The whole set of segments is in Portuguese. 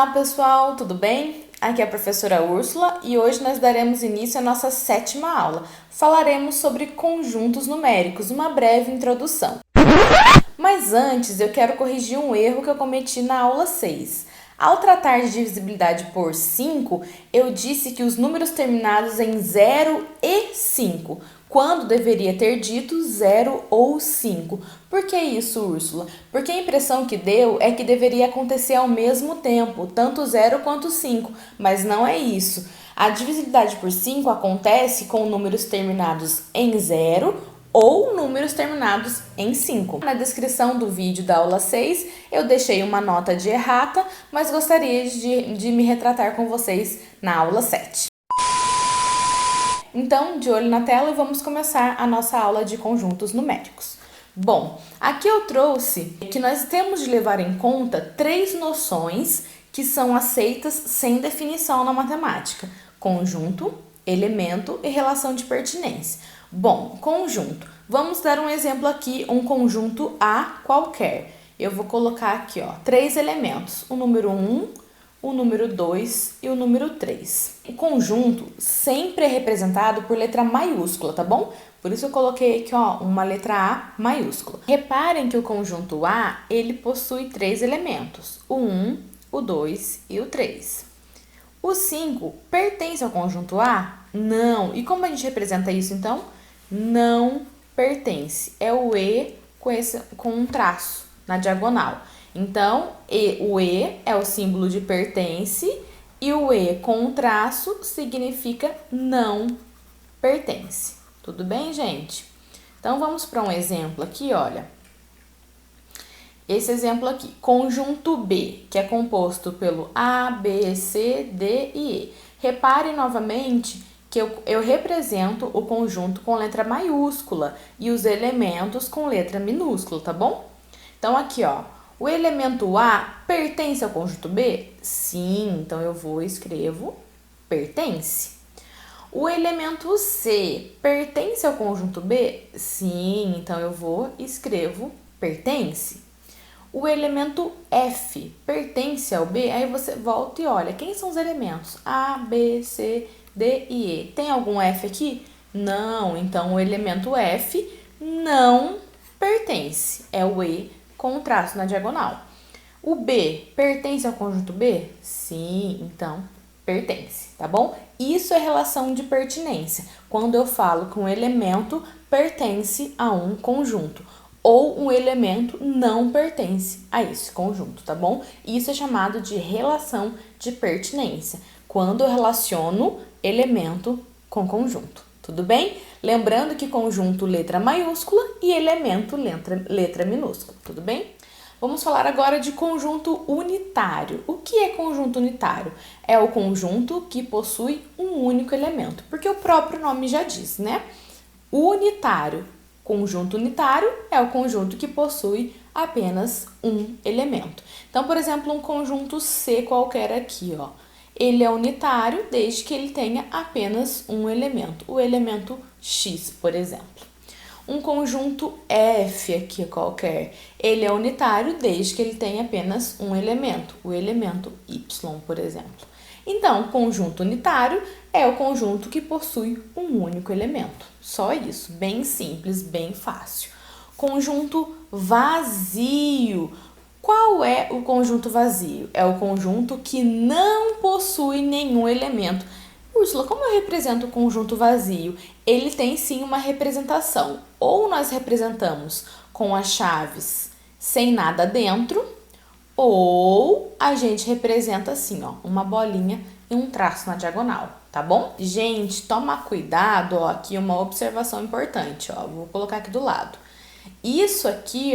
Olá pessoal, tudo bem? Aqui é a professora Úrsula e hoje nós daremos início à nossa 7ª aula. Falaremos sobre conjuntos numéricos, uma breve introdução. Mas antes eu quero corrigir um erro que eu cometi na aula 6. Ao tratar de divisibilidade por 5, eu disse que os números terminados em 0 e 5, quando deveria ter dito 0 ou 5. Por que isso, Úrsula? Porque a impressão que deu é que deveria acontecer ao mesmo tempo, tanto 0 quanto 5, mas não é isso. A divisibilidade por 5 acontece com números terminados em 0 ou números terminados em 5. Na descrição do vídeo da aula 6, eu deixei uma nota de errata, mas gostaria de me retratar com vocês na aula 7. Então, de olho na tela, vamos começar a nossa aula de conjuntos numéricos. Bom, aqui eu trouxe que nós temos de levar em conta 3 noções que são aceitas sem definição na matemática: conjunto, elemento e relação de pertinência. Bom, conjunto. Vamos dar um exemplo aqui, um conjunto A qualquer. Eu vou colocar aqui, 3 elementos, o número 1, o número 2 e o número 3. O conjunto sempre é representado por letra maiúscula, tá bom? Por isso eu coloquei aqui, uma letra A maiúscula. Reparem que o conjunto A, ele possui 3 elementos, o 1, o 2 e o 3. O 5 pertence ao conjunto A? Não. E como a gente representa isso, então? Não pertence. É o E com um traço na diagonal. Então, o E é o símbolo de pertence e o E com um traço significa não pertence. Tudo bem, gente? Então, vamos para um exemplo aqui, olha. Esse exemplo aqui, conjunto B, que é composto pelo A, B, C, D e E. Repare novamente que eu represento o conjunto com letra maiúscula e os elementos com letra minúscula, tá bom? Então, aqui, o elemento A pertence ao conjunto B? Sim, então eu escrevo pertence. O elemento C pertence ao conjunto B? Sim, então eu escrevo pertence. O elemento F pertence ao B? Aí você volta e olha, quem são os elementos? A, B, C, D e E. Tem algum F aqui? Não, então o elemento F não pertence. É o E com o traço na diagonal. O B pertence ao conjunto B? Sim, então pertence, tá bom? Isso é relação de pertinência, quando eu falo que um elemento pertence a um conjunto ou um elemento não pertence a esse conjunto, tá bom? Isso é chamado de relação de pertinência, quando eu relaciono elemento com conjunto, tudo bem? Lembrando que conjunto letra maiúscula e elemento letra minúscula, tudo bem? Vamos falar agora de conjunto unitário. O que é conjunto unitário? É o conjunto que possui um único elemento, porque o próprio nome já diz, né? Unitário. Conjunto unitário é o conjunto que possui apenas um elemento. Então, por exemplo, um conjunto C qualquer aqui, ele é unitário desde que ele tenha apenas um elemento, o elemento X, por exemplo. Um conjunto F aqui qualquer, ele é unitário desde que ele tenha apenas um elemento, o elemento Y, por exemplo. Então, conjunto unitário é o conjunto que possui um único elemento. Só isso, bem simples, bem fácil. Conjunto vazio. Qual é o conjunto vazio? É o conjunto que não possui nenhum elemento. Úrsula, como eu represento o conjunto vazio? Ele tem sim uma representação. Ou nós representamos com as chaves sem nada dentro, ou a gente representa assim, uma bolinha e um traço na diagonal, tá bom? Gente, toma cuidado, aqui uma observação importante, vou colocar aqui do lado. Isso aqui,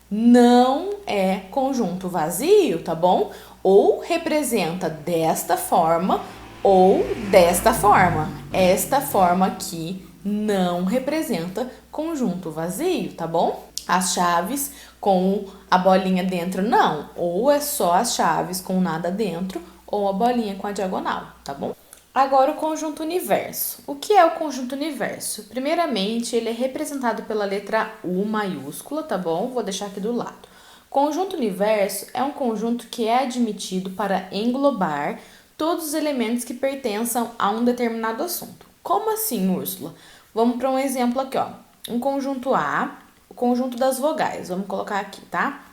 não é conjunto vazio, tá bom? Ou representa desta forma ou desta forma. Esta forma aqui não representa conjunto vazio, tá bom? As chaves com a bolinha dentro, não. Ou é só as chaves com nada dentro, ou a bolinha com a diagonal, tá bom? Agora o conjunto universo. O que é o conjunto universo? Primeiramente, ele é representado pela letra U maiúscula, tá bom? Vou deixar aqui do lado. Conjunto universo é um conjunto que é admitido para englobar todos os elementos que pertençam a um determinado assunto. Como assim, Úrsula? Vamos para um exemplo aqui, ó. Um conjunto A, o conjunto das vogais. Vamos colocar aqui, tá?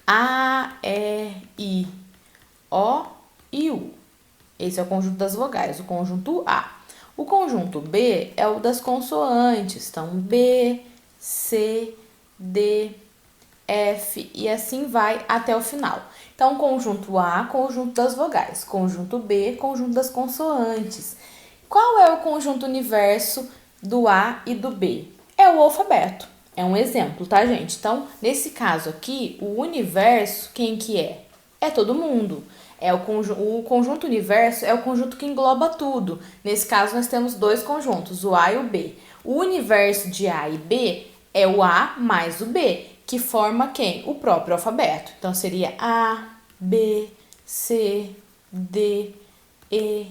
A, E, I, O e U. Esse é o conjunto das vogais, o conjunto A. O conjunto B é o das consoantes. Então, B, C, D, F e assim vai até o final. Então, conjunto A, conjunto das vogais. Conjunto B, conjunto das consoantes. Qual é o conjunto universo do A e do B? É o alfabeto. É um exemplo, tá, gente? Então, nesse caso aqui, o universo, quem que é? É todo mundo. O conjunto universo é o conjunto que engloba tudo. Nesse caso, nós temos dois conjuntos, o A e o B. O universo de A e B é o A mais o B, que forma quem? O próprio alfabeto. Então, seria A, B, C, D, E,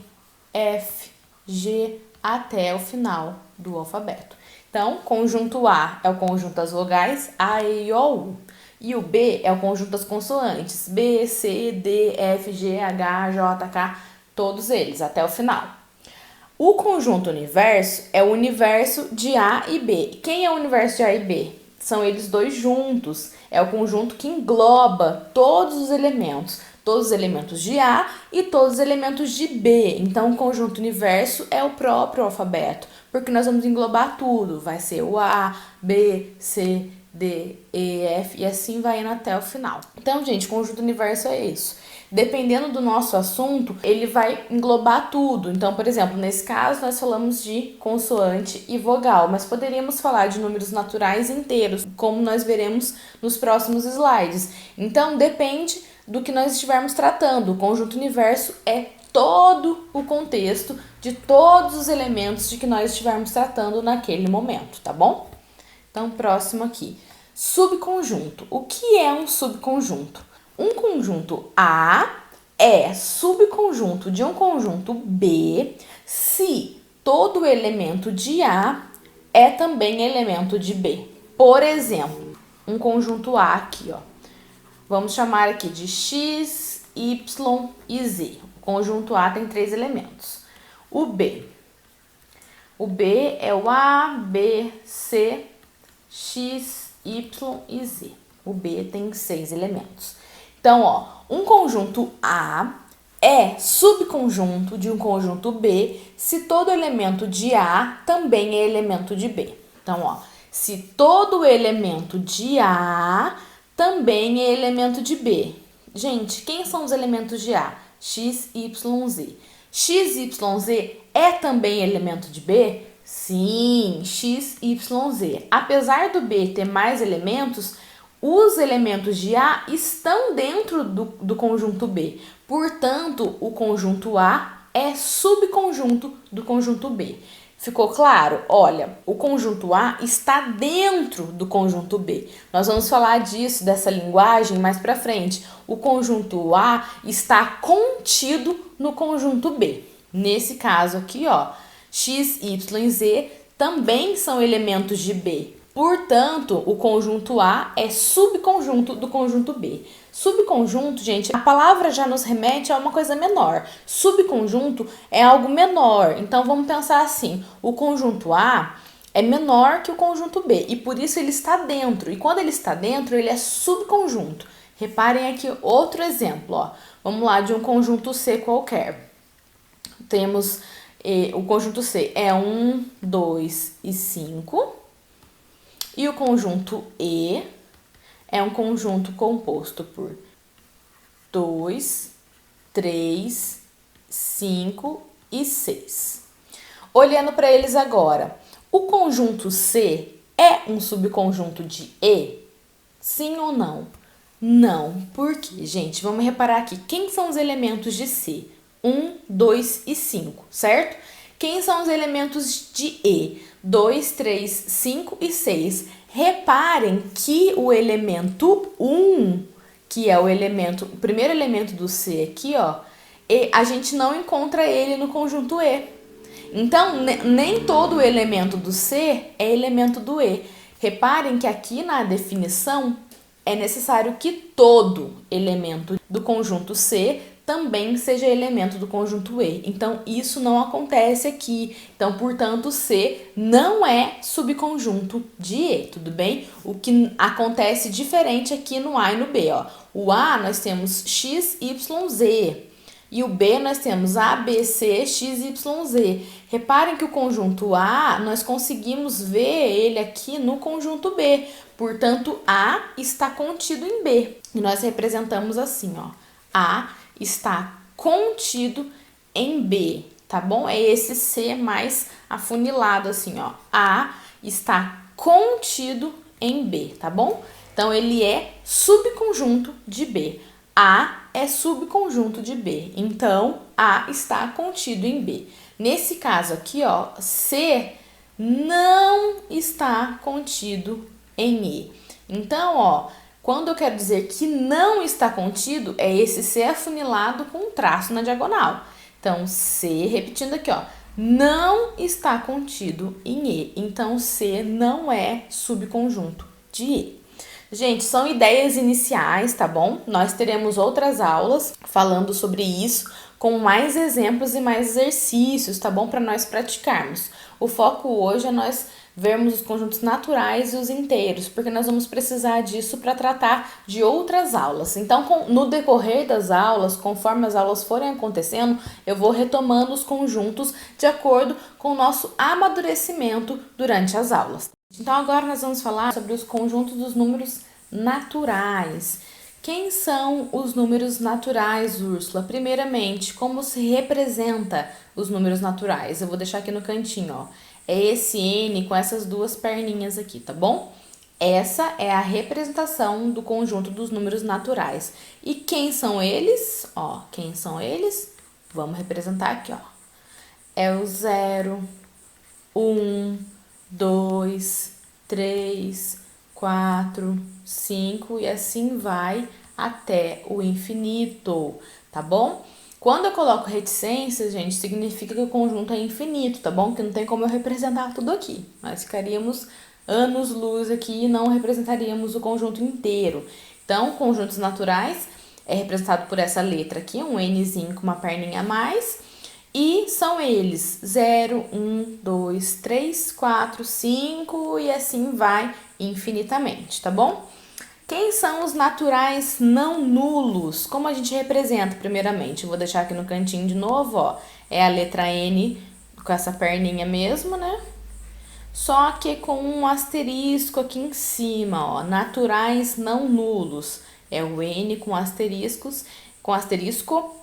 F, G, até o final do alfabeto. Então, conjunto A é o conjunto das vogais, A, E, I, O, U. E o B é o conjunto das consoantes, B, C, D, F, G, H, J, K, todos eles, até o final. O conjunto universo é o universo de A e B. Quem é o universo de A e B? São eles dois juntos. É o conjunto que engloba todos os elementos de A e todos os elementos de B. Então, o conjunto universo é o próprio alfabeto, porque nós vamos englobar tudo. Vai ser o A, B, C, D, E, F e assim vai indo até o final. Então, gente, conjunto universo é isso. Dependendo do nosso assunto, ele vai englobar tudo. Então, por exemplo, nesse caso, nós falamos de consoante e vogal, mas poderíamos falar de números naturais inteiros, como nós veremos nos próximos slides. Então, depende do que nós estivermos tratando. O conjunto universo é todo o contexto de todos os elementos de que nós estivermos tratando naquele momento, tá bom? Então, próximo aqui. Subconjunto. O que é um subconjunto? Um conjunto A é subconjunto de um conjunto B se todo elemento de A é também elemento de B. Por exemplo, um conjunto A aqui, ó. Vamos chamar aqui de X, Y e Z. O conjunto A tem 3 elementos. O B. O B é o A, B, C, X, Y e Z. O B tem 6 elementos. Então, ó, um conjunto A é subconjunto de um conjunto B se todo elemento de A também é elemento de B. Então, ó, se todo elemento de A também é elemento de B. Gente, quem são os elementos de A? X, Y, Z. X, Y, Z é também elemento de B? Sim, X, Y, Z. Apesar do B ter mais elementos, os elementos de A estão dentro do conjunto B. Portanto, o conjunto A é subconjunto do conjunto B. Ficou claro? Olha, o conjunto A está dentro do conjunto B. Nós vamos falar disso, dessa linguagem, mais para frente. O conjunto A está contido no conjunto B. Nesse caso aqui, ó, X, Y e Z também são elementos de B. Portanto, o conjunto A é subconjunto do conjunto B. Subconjunto, gente, a palavra já nos remete a uma coisa menor. Subconjunto é algo menor. Então, vamos pensar assim, o conjunto A é menor que o conjunto B e por isso ele está dentro. E quando ele está dentro, ele é subconjunto. Reparem aqui outro exemplo, ó. Vamos lá, de um conjunto C qualquer. Temos o conjunto C é 1, 2 e 5. E o conjunto E é um conjunto composto por 2, 3, 5 e 6. Olhando para eles agora, o conjunto C é um subconjunto de E? Sim ou não? Não. Por quê, gente? Vamos reparar aqui. Quem são os elementos de C? 1, 2 e 5, certo? Quem são os elementos de E? 2, 3, 5 e 6. Reparem que o elemento 1, que é o primeiro elemento do C aqui, ó, a gente não encontra ele no conjunto E. Então, nem todo elemento do C é elemento do E. Reparem que aqui na definição é necessário que todo elemento do conjunto C também seja elemento do conjunto E. Então, isso não acontece aqui. Então, portanto, C não é subconjunto de E, tudo bem? O que acontece diferente aqui no A e no B, ó. O A nós temos X, Y, Z. E o B nós temos A, B, C, X, Y, Z. Reparem que o conjunto A, nós conseguimos ver ele aqui no conjunto B. Portanto, A está contido em B. E nós representamos assim, ó. A está contido em B, tá bom? É esse C mais afunilado assim, ó. A está contido em B, tá bom? Então, ele é subconjunto de B. A é subconjunto de B. Então, A está contido em B. Nesse caso aqui, ó, C não está contido em E. Então, ó, quando eu quero dizer que não está contido, é esse C afunilado com um traço na diagonal. Então, C, repetindo aqui, ó, não está contido em E. Então, C não é subconjunto de E. Gente, são ideias iniciais, tá bom? Nós teremos outras aulas falando sobre isso, com mais exemplos e mais exercícios, tá bom? Para nós praticarmos. O foco hoje é nós vermos os conjuntos naturais e os inteiros, porque nós vamos precisar disso para tratar de outras aulas. Então, no decorrer das aulas, conforme as aulas forem acontecendo, eu vou retomando os conjuntos de acordo com o nosso amadurecimento durante as aulas. Então, agora nós vamos falar sobre os conjuntos dos números naturais. Quem são os números naturais, Úrsula? Primeiramente, como se representa os números naturais? Eu vou deixar aqui no cantinho, ó. É esse N com essas duas perninhas aqui, tá bom? Essa é a representação do conjunto dos números naturais. E quem são eles? Ó, quem são eles? Vamos representar aqui, ó. É o 0, 1, 2, 3, 4, 5 e assim vai até o infinito, tá bom? Quando eu coloco reticências, gente, significa que o conjunto é infinito, tá bom? Que não tem como eu representar tudo aqui. Nós ficaríamos anos-luz aqui e não representaríamos o conjunto inteiro. Então, conjuntos naturais é representado por essa letra aqui, um Nzinho com uma perninha a mais. E são eles 0, 1, 2, 3, 4, 5 e assim vai infinitamente, tá bom? Quem são os naturais não nulos? Como a gente representa primeiramente? Eu vou deixar aqui no cantinho de novo, ó. É a letra N com essa perninha mesmo, né? Só que com um asterisco aqui em cima, ó. Naturais não nulos. É o N com asteriscos, com asterisco.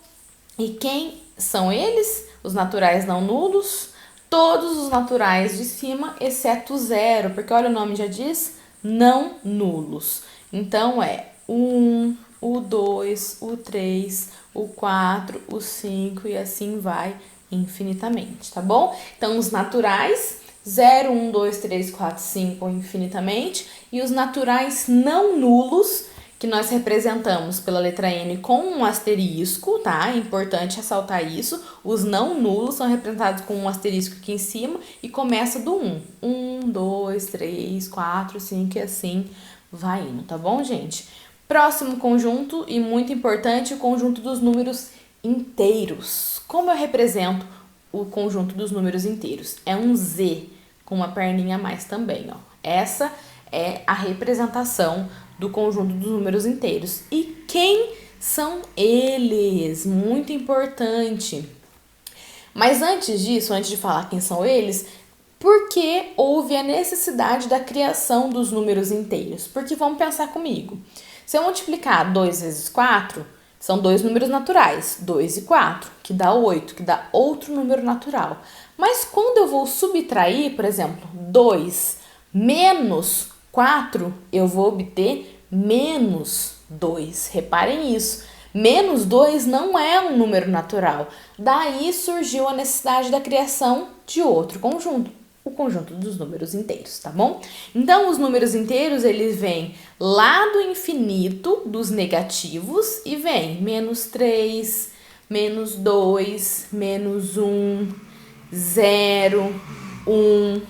E quem são eles? Os naturais não nulos? Todos os naturais de cima, exceto o 0, porque olha o nome já diz, não nulos. Então, é o 1, o 2, o 3, o 4, o 5 e assim vai infinitamente, tá bom? Então, os naturais, 0, 1, 2, 3, 4, 5 infinitamente. E os naturais não nulos, que nós representamos pela letra N com um asterisco, tá? É importante ressaltar isso. Os não nulos são representados com um asterisco aqui em cima e começa do 1. 1, 2, 3, 4, 5 e assim vai indo, tá bom, gente? Próximo conjunto, e muito importante, o conjunto dos números inteiros. Como eu represento o conjunto dos números inteiros? É um Z com uma perninha a mais também, ó. Essa é a representação do conjunto dos números inteiros. E quem são eles? Muito importante. Mas antes disso, antes de falar quem são eles, por que houve a necessidade da criação dos números inteiros? Porque vamos pensar comigo. Se eu multiplicar 2 vezes 4, são dois números naturais, 2 e 4, que dá 8, que dá outro número natural. Mas quando eu vou subtrair, por exemplo, 2 menos 4, eu vou obter menos 2. Reparem isso. Menos 2 não é um número natural. Daí surgiu a necessidade da criação de outro conjunto, o conjunto dos números inteiros, tá bom? Então, os números inteiros, eles vêm lá do infinito, dos negativos, e vem menos 3, menos 2, menos 1, 0, 1,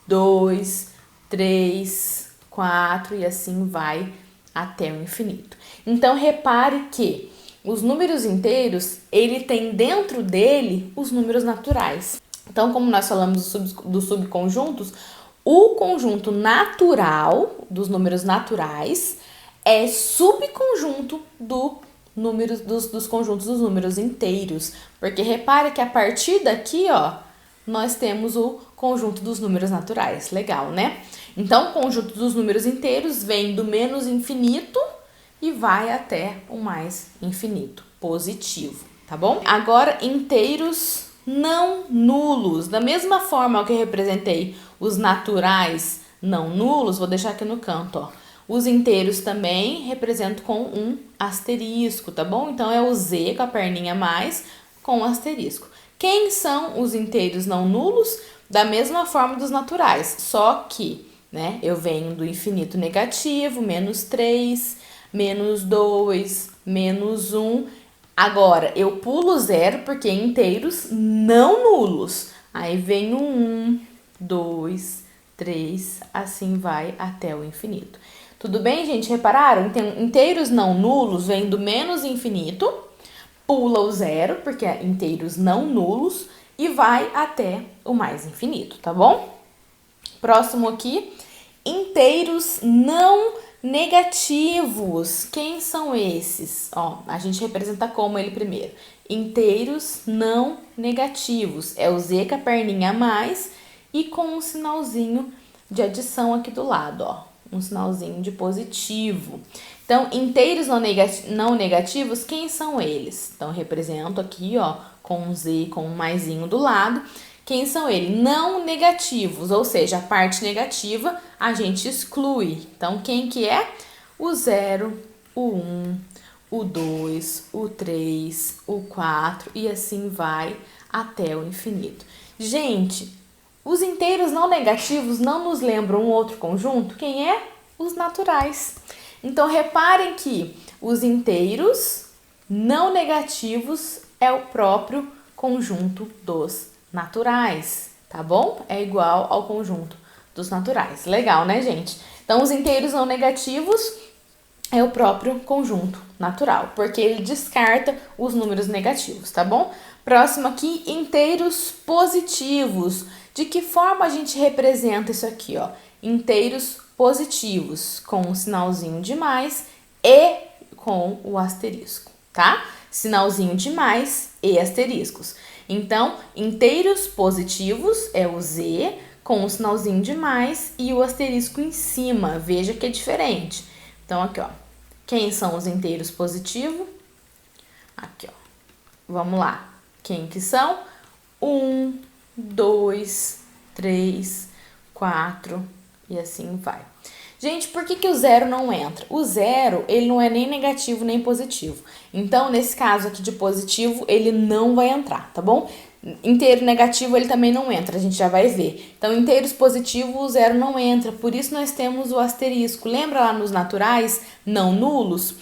2, 3, 4 e assim vai até o infinito. Então, repare que os números inteiros, ele tem dentro dele os números naturais. Então, como nós falamos dos subconjuntos, o conjunto natural dos números naturais é subconjunto dos conjuntos dos números inteiros. Porque repare que a partir daqui, ó, nós temos o conjunto dos números naturais. Legal, né? Então, o conjunto dos números inteiros vem do menos infinito e vai até o mais infinito, positivo, tá bom? Agora, inteiros não nulos. Da mesma forma que eu representei os naturais não nulos, vou deixar aqui no canto, ó. Os inteiros também represento com um asterisco, tá bom? Então, é o Z com a perninha mais com um asterisco. Quem são os inteiros não nulos? Da mesma forma dos naturais, só que, né, eu venho do infinito negativo, menos 3, menos 2, menos 1. Agora, eu pulo 0 porque inteiros não nulos. Aí vem o 1, 2, 3, assim vai até o infinito. Tudo bem, gente? Repararam? Inteiros não nulos vêm do menos infinito, pula o 0, porque é inteiros não nulos, e vai até o mais infinito, tá bom? Próximo aqui, inteiros não negativos. Quem são esses? Ó, a gente representa como ele primeiro. Inteiros não negativos. É o Z com a perninha a mais e com um sinalzinho de adição aqui do lado, ó. Um sinalzinho de positivo. Então, inteiros não negativos, quem são eles? Então, eu represento aqui, ó, com um Z, com um maisinho do lado. Quem são eles? Não negativos, ou seja, a parte negativa a gente exclui. Então, quem que é? O 0, o 1, o 2, o 3, o 4 e assim vai até o infinito. Gente, os inteiros não negativos não nos lembram um outro conjunto? Quem é? Os naturais. Então, reparem que os inteiros não negativos é o próprio conjunto dos naturais, tá bom? É igual ao conjunto dos naturais. Legal, né, gente? Então, os inteiros não negativos é o próprio conjunto natural, porque ele descarta os números negativos, tá bom? Próximo aqui, inteiros positivos. De que forma a gente representa isso aqui, ó? Inteiros positivos, com um sinalzinho de mais e com o asterisco, tá? Sinalzinho de mais e asteriscos. Então, inteiros positivos é o Z com o sinalzinho de mais e o asterisco em cima. Veja que é diferente. Então, aqui, ó. Quem são os inteiros positivos? Aqui, ó. Vamos lá. Quem que são? 1, 2, 3, 4 e assim vai. Gente, por que o 0 não entra? O 0, ele não é nem negativo nem positivo. Então, nesse caso aqui de positivo, ele não vai entrar, tá bom? Inteiro negativo, ele também não entra, a gente já vai ver. Então, inteiros positivos, o 0 não entra. Por isso, nós temos o asterisco. Lembra lá nos naturais, não nulos?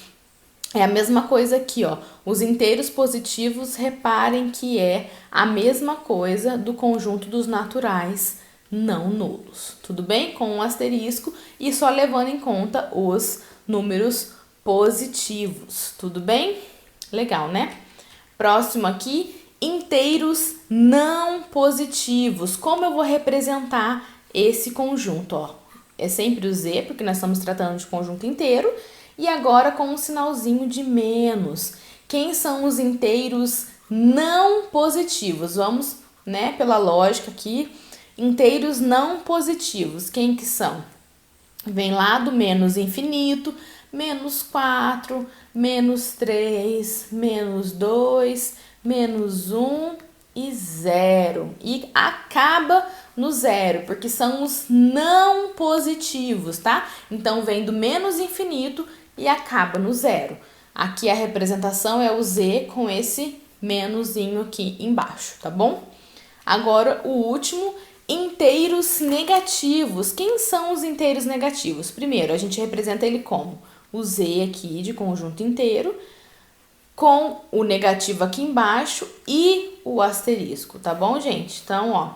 É a mesma coisa aqui, ó. Os inteiros positivos, reparem que é a mesma coisa do conjunto dos naturais não nulos, tudo bem? Com um asterisco e só levando em conta os números positivos, tudo bem? Legal, né? Próximo aqui, inteiros não positivos. Como eu vou representar esse conjunto, ó? É sempre o Z, porque nós estamos tratando de conjunto inteiro, e agora com um sinalzinho de menos. Quem são os inteiros não positivos? Vamos, né, pela lógica aqui. Inteiros não positivos, quem que são? Vem lá do menos infinito, menos 4, menos 3, menos 2, menos 1 e 0. E acaba no 0, porque são os não positivos, tá? Então, vem do menos infinito e acaba no 0. Aqui a representação é o Z com esse menusinho aqui embaixo, tá bom? Agora, o último, inteiros negativos. Quem são os inteiros negativos? Primeiro, a gente representa ele como o Z aqui de conjunto inteiro, com o negativo aqui embaixo e o asterisco, tá bom, gente? Então, ó,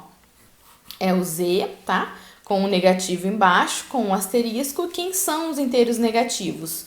é o Z, tá? com o negativo embaixo, com o asterisco. Quem são os inteiros negativos?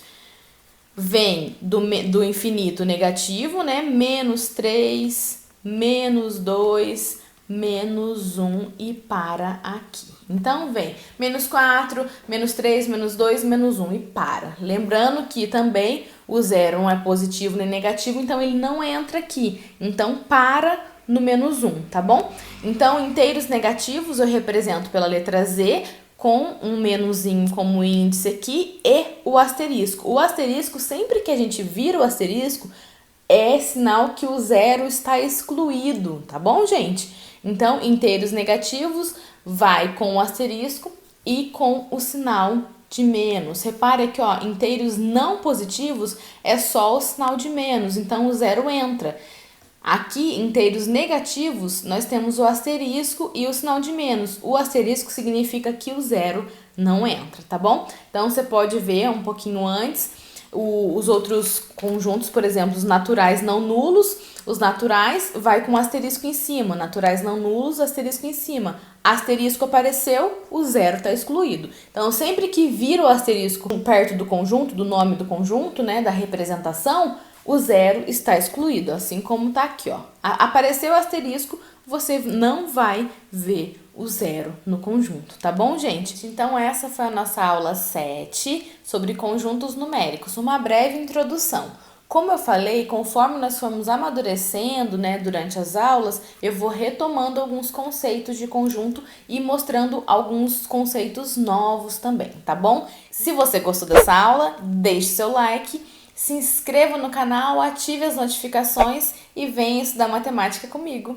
Vem do infinito negativo, né? Menos 3, menos 2, menos 1 e para aqui. Então, vem menos 4, menos 3, menos 2, menos 1 e para. Lembrando que também o zero não é positivo nem negativo, então ele não entra aqui. Então, para no menos 1, tá bom? Então, inteiros negativos eu represento pela letra Z, com um menuzinho como índice aqui e o asterisco. O asterisco, sempre que a gente vira o asterisco, é sinal que o zero está excluído, tá bom, gente? Então, inteiros negativos vai com o asterisco e com o sinal de menos. Repare aqui, ó, inteiros não positivos é só o sinal de menos, então o zero entra. Aqui, inteiros negativos, nós temos o asterisco e o sinal de menos. O asterisco significa que o zero não entra, tá bom? Então, você pode ver um pouquinho antes os outros conjuntos, por exemplo, os naturais não nulos. Os naturais vai com asterisco em cima, naturais não nulos, asterisco em cima. Asterisco apareceu, o zero está excluído. Então, sempre que vira o asterisco perto do conjunto, do nome do conjunto, né, da representação, o zero está excluído, assim como tá aqui, ó. Apareceu o asterisco, você não vai ver o zero no conjunto, tá bom, gente? Então, essa foi a nossa aula 7 sobre conjuntos numéricos, uma breve introdução. Como eu falei, conforme nós formos amadurecendo, né, durante as aulas, eu vou retomando alguns conceitos de conjunto e mostrando alguns conceitos novos também, tá bom? Se você gostou dessa aula, deixe seu like, se inscreva no canal, ative as notificações e venha estudar matemática comigo.